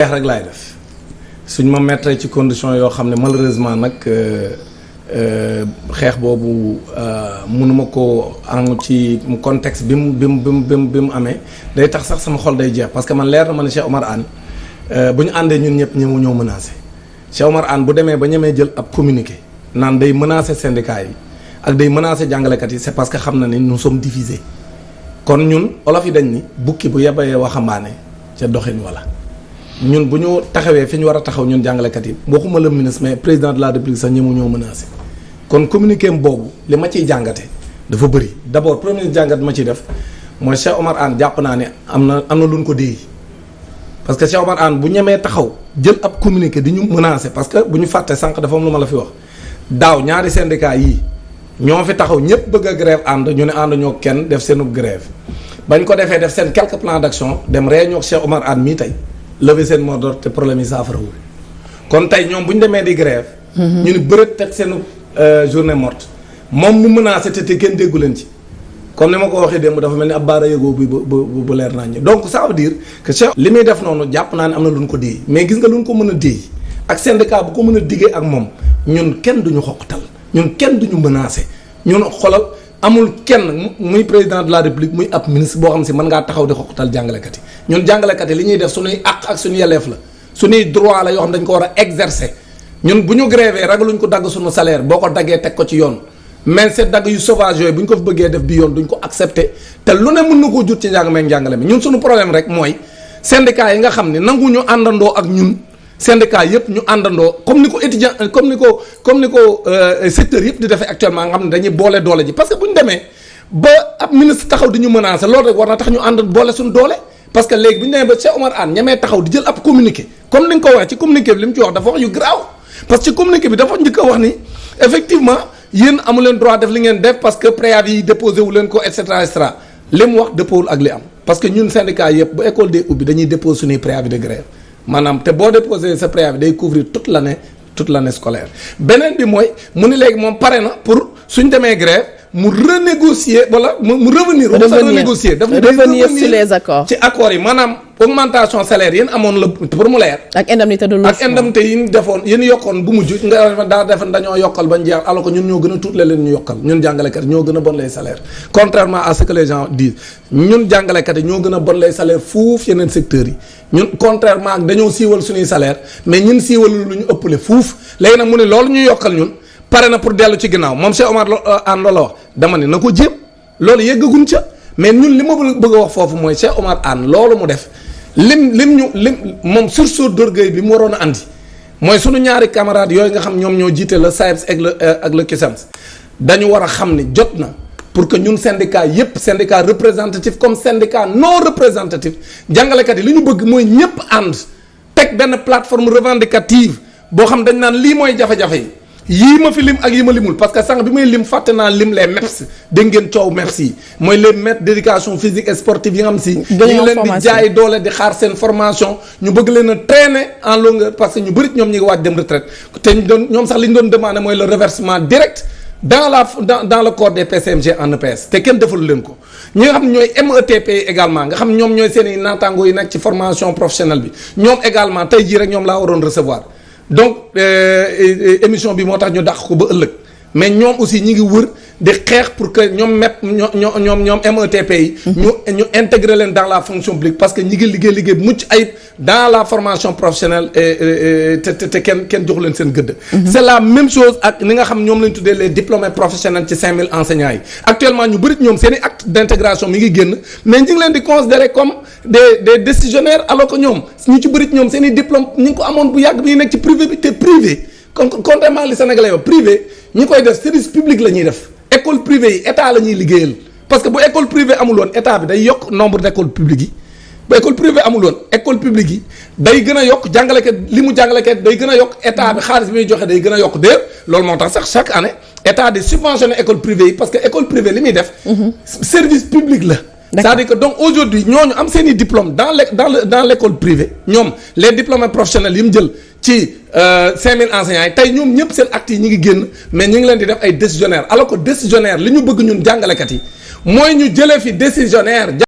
xeex rek laay def suñ ma mettre ci condition yoo xam ne malheureusement nag xeex boobu mënuma ko am ci contexte bi mu amee day tax sax sama xol day jeex parce que man leer na ma ne Cheikh Oumar Anne bu ñu àndee ñun ñëpp ñoo menacé Cheikh Oumar Anne bu demee ba ñemee jël ab communiqué naan day menacé syndicat yi ak day menacé jàngalekat yi c'est parce que xam na ni nous sommes divisés kon ñun olof yi dañ ni bukki bu yebayee waxambaane ca doxin wala ñun bu ñu taxawee fi ñu war a taxaw ñun jàngalekat yi waxuma la ministre mais président de la république sax ñi mu ñoo menacé kon communiqué boobu li ma ciy jàngate dafa bëri d'abord premier jàngat ma ciy def mooy Cheikh Oumar Anne jàpp naa ne am na lu ñu ko déey parce que Cheikh Oumar Anne bu ñemee taxaw jël ab communiqué di ñu menacé parce que bu ñu fàtte sànq dafa am lu ma la fi wax daaw ñaari syndicat yii ñoo fi taxaw ñëpp bëgg a grève ànd ñu ne ànd ñoo kenn def seenu grève bañ ko defee def seen quelques plans d'action dem réunion ak Cheikh Oumar Anne mii tey lever seen mot d'ordre te problème yi saafarawul kon tey ñoom bu ñu demee di grève ñu ni bërët teg seenu journée morte moom mu menacé te kenn déggu leen ci comme ni ma ko waxee démb dafa mel ni ab baara yëgoo bu leer naa ñi donc ça veut dire que Cheikh li muy def noonu jàpp naa ne am na lu ñu ko déey mais gis nga lu ñu ko mën a déey ak syndicat bu ko mën a diggee ak moom ñun kenn duñu xoqatal ñun kenn duñu menacé ñun xolal amul kenn muy président de la république muy ab ministre boo xam si mën ngaa taxaw di xoqatal jàngalekat yi ñun jàngalekat yi li ñuy def suñuy àq ak suñu yelleef la suñuy droit la yoo xam dañ ko war a exercer ñun bu ñu grévé ragaluñ ko dagg suñu salaire boo ko daggee teg ko ci yoon mais c'est dagg yu sauvage yooyu bu ñu ko fi bëggee def bi yoon duñ ko accepter te lu ne mën na koo jut ci njàng meeg njàngale mi ñun suñu problème rek mooy syndicat yi nga xam ne nangu ñu àndandoo ak ñun syndicat yëpp ñu àndandoo comme ni ko étudiant comme ni ko secteur yëpp di defee actuellement nga xam ne dañuy boole doole ji parce que bu ñu demee ba ab ministre taxaw di ñu menacer loolu rek war na tax ñu ànd boole suñu doole parce que léegi bu ñu demee ba Cheikh Oumar Anne ñemee taxaw di jël ab communiqué comme ni nga ko waxee ci communiqué bi li mu ci wax dafa wax yu graaw parce que ci communiqué bi dafa njëkk a wax ni effectivement yéen amu leen droit def li ngeen def parce que préavis yi déposé wu leen ko et cetera li mu wax dëppoowul ak li am parce que ñun syndicat yëpp bu école des ubbi dañuy déposer suñuy préavis de grève maanaam te boo déposé sa préavis day couvrir toute l'année scolaire beneen bi mooy mu ni léegi moom pare na pour suñ demee grève mu renégocier wala mu revenir renégocier daf revenir sur les accords ci accords yi maanaam augmentation salaire yéen amoon la pour mu leer ak indemnité de logement ak indemnité yi ñu defoon yéen yokkoon bu mujj nga daa defoon dañoo yokkal bañ jeex alors que ñun ñoo gën a tuutle leen ñu yokkal ñun jàngalekat ñoo gën a bon les salaires contrairement à ce que les gens disent ñun jàngalekat yi ñoo gën a bon les salaires fuuf yeneen secteurs yi ñun contrairement ak dañoo siiwal suñuy salaire mais ñun siiwalul lu ñu ëppale fuuf léegi nag mu ne loolu ñu yokkal ñun pare na pour dellu ci ginnaaw moom Cheikh Oumar Anne loolu la wax dama ne na ko jéem loolu yeggaguñ ca mais ñun li ma bëgg a wax foofu mooy Cheikh Oumar Anne loolu mu def lim moom sursaut d'orgueil bi mu waroon a andi mooy sunu ñaari camarades yooyu nga xam ñoom ñoo jiite le SAEPS ak le CUSEMS dañu war a xam ne jot na pour que ñun syndicat yépp syndicat représentatif comme syndicat non représentatif jàngalekat yi li ñu bëgg mooy ñépp ànd teg benn plateforme revendicative boo xam dañ naan lii mooy jafe-jafe yi yii ma fi lim ak yi ma limul parce que sànq bi may lim fàtte naa lim les MEPS dégg ngeen coow MEPS yi mooy les maîtres d'éducation physique et sportive yi nga xam si ñu ngi leen di jaay doole di xaar seen formation ñu bëgg leen a traîner en longueur parce que ñu bëri ñoom ñi ngi waaj dem retraite te ñoom sax li ñu doon demandé mooy le reversement direct dans le corps des PCMG en EPS te kenn defalu leen ko ñi nga xam ne ñooy METP également nga xam ñoom ñooy seen i naataangoo yi nekk ci formation professionnelle bi ñoom également tey jii rek ñoom laa waroon recevoir donc émission bi moo tax ñu dàq ko ba ëllëg mais ñoom aussi ñi ngi wër di xeex pour que ñoom ñoom METP yi ñu intégrer leen dans la fonction publique parce que ñi ngi liggéey bu mucc ayib dans la formation professionnelle te kenn joxu leen seen gëdd c'est la même chose ak ni nga xam ñoom lañ tuddee les diplômés professionnels ci 5000 enseignants yi actuellement ñu bëri ñoom seen i acte d'intégration mi ngi génn mais ñi ngi leen di considérer comme des décisionnaires alors que ñoom ñu ci bëri ñoom seen i diplôme ñi ngi ko amoon bu yàgg bi ñu nekk ci privé bi te privé contrairement li Sénégalais yow privé ñi koy def service public la ñuy def école privée yi état la ñuy liggéeyal parce que bu école privée amul woon état bi day yokk nombre d'écoles publiques yi bu école privée amul woon école publique yi day gën a yokk jàngalekat li mu jàngalekat day gën a yokk état bi xaalis bi muy joxe day gën a yokk d'ailleurs loolu moo tax sax chaque année état di subventionner école privée yi parce que école privée li muy def service public la c'est-à-dire que donc aujourd'hui ñooñu am seen i diplôme dans l'école privée ñoom les diplômés professionnels yi mu jël ci 5000 enseignants yi tey ñoom ñëpp seen actes yi ñu ngi génn mais ñu ngi leen di def ay décisionnaires alors que décisionnaire li ñu bëgg ñun jàngalekat yi mooy ñu jëlee fi décisionnaire